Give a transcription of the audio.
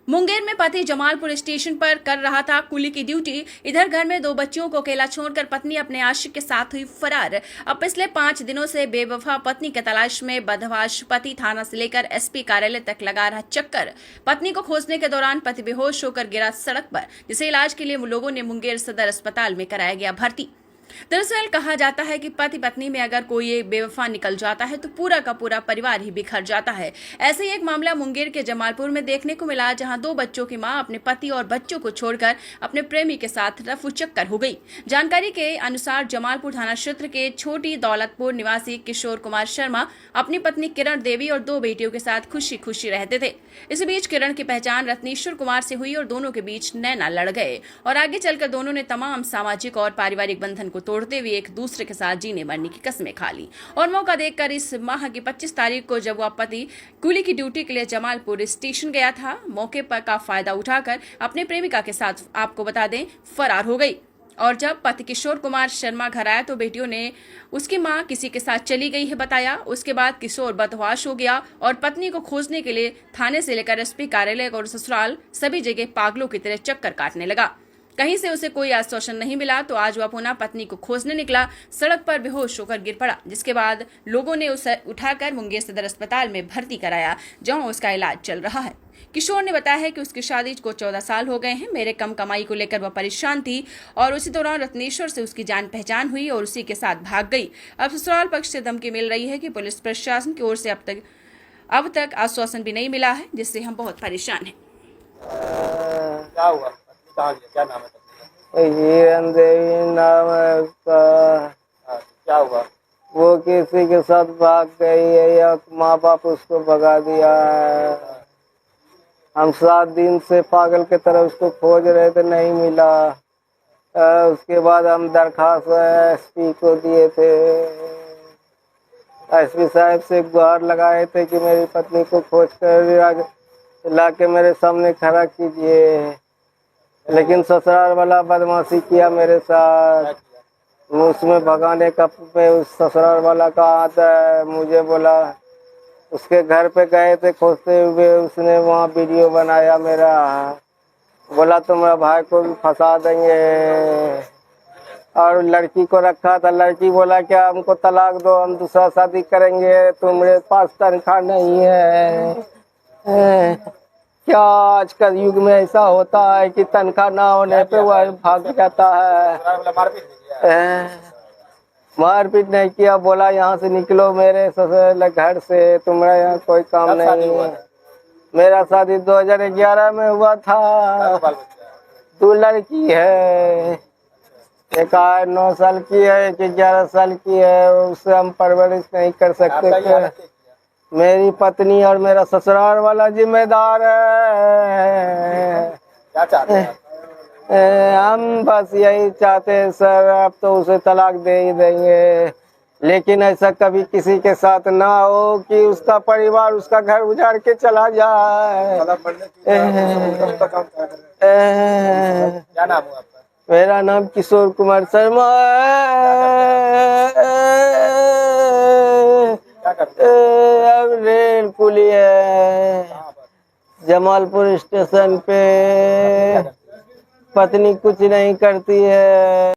मुंगेर में पति जमालपुर स्टेशन पर कर रहा था कुली की ड्यूटी। इधर घर में 2 बच्चियों को अकेला छोड़कर पत्नी अपने आशिक के साथ हुई फरार। अब पिछले 5 दिनों से बेवफा पत्नी की तलाश में बदमाश पति थाना से लेकर एसपी कार्यालय तक लगा रहा चक्कर। पत्नी को खोजने के दौरान पति बेहोश होकर गिरा सड़क पर, जिसे इलाज के लिए लोगों ने मुंगेर सदर अस्पताल में कराया गया भर्ती। दरअसल कहा जाता है कि पति पत्नी में अगर कोई एक बेवफा निकल जाता है तो पूरा का पूरा परिवार ही बिखर जाता है। ऐसे ही एक मामला मुंगेर के जमालपुर में देखने को मिला, जहां 2 बच्चों की मां अपने पति और बच्चों को छोड़कर अपने प्रेमी के साथ रफूचक्कर हो गई। जानकारी के अनुसार जमालपुर थाना क्षेत्र के छोटी दौलतपुर निवासी किशोर कुमार शर्मा अपनी पत्नी किरण देवी और 2 बेटियों के साथ खुशी खुशी रहते थे। इसी बीच किरण की पहचान रत्नेश्वर कुमार से हुई और दोनों के बीच नैना लड़ गए और आगे चलकर दोनों ने तमाम सामाजिक और पारिवारिक बंधन को तोड़ते हुए एक दूसरे के साथ जीने मरने की कस्में खा ली। और मौका देखकर इस माह की 25 तारीख को जब वह पति कुली की ड्यूटी के लिए जमालपुर स्टेशन गया था, मौके पर का फायदा उठाकर अपने प्रेमिका के साथ, आपको बता दें, फरार हो गई। और जब पति किशोर कुमार शर्मा घर आया तो बेटियों ने उसकी मां किसी के साथ चली गई है बताया। उसके बाद किशोर बदमाश हो गया और पत्नी को खोजने के लिए थाने से लेकर एसपी कार्यालय और ससुराल सभी जगह पागलों की तरह चक्कर काटने लगा। कहीं से उसे कोई आश्वासन नहीं मिला तो आज वह पुनः पत्नी को खोजने निकला। सड़क पर बेहोश होकर गिर पड़ा, जिसके बाद लोगों ने उसे उठाकर मुंगेर सदर अस्पताल में भर्ती कराया, जहां उसका इलाज चल रहा है। किशोर ने बताया है कि उसकी शादी को 14 साल हो गए हैं। मेरे कम कमाई को लेकर वह परेशान थी और उसी दौरान रत्नेश्वर से उसकी जान पहचान हुई और उसी के साथ भाग गई। अब ससुराल पक्ष से धमकी मिल रही है कि पुलिस प्रशासन की ओर से अब तक आश्वासन भी नहीं मिला है, जिससे हम बहुत परेशान हैं। क्या हुआ? क्या नाम है? हिरन देवी नाम है उसका। क्या हुआ? वो किसी के साथ भाग गई है या माँ बाप उसको भगा दिया है। हम 7 दिन से पागल की तरह उसको खोज रहे थे, नहीं मिला। उसके बाद हम दरखास्त एसपी को दिए थे। एसपी साहब से गुहार लगाए थे कि मेरी पत्नी को खोज कर ला के मेरे सामने खड़ा कीजिए, लेकिन ससुराल वाला बदमाशी किया मेरे साथ। उसमें भगाने का उस ससुराल वाला का आता है। मुझे बोला, उसके घर पे गए थे खोजते हुए, उसने वहाँ वीडियो बनाया मेरा। बोला तुम्हारा भाई को भी फंसा देंगे और लड़की को रखा था। लड़की बोला क्या हमको तलाक दो, हम दूसरा शादी करेंगे, तुम्हारे पास तनख्वाह नहीं है। क्या आज का युग में ऐसा होता है कि तनख्वाह ना होने पे वह भाग जाता है। मारपीट नहीं किया, बोला यहाँ से निकलो मेरे ससुर घर से, तुम्हारा यहाँ कोई काम नहीं है। मेरा शादी 2011 में हुआ था। 2 लड़की है, एक 9 साल की है, एक 11 साल की है। उससे हम परवरिश नहीं कर सकते थे। मेरी पत्नी और मेरा ससुराल वाला जिम्मेदार है। क्या चाहते हैं? हम बस यही चाहते हैं सर, अब तो उसे तलाक दे ही देंगे, लेकिन ऐसा कभी किसी के साथ ना हो कि उसका परिवार उसका घर उजाड़ के चला जाए। क्या नाम है आपका? मेरा नाम किशोर कुमार शर्मा है। क्या करते हैं? अब रेल कुली है जमालपुर स्टेशन पे। पत्नी कुछ नहीं करती है।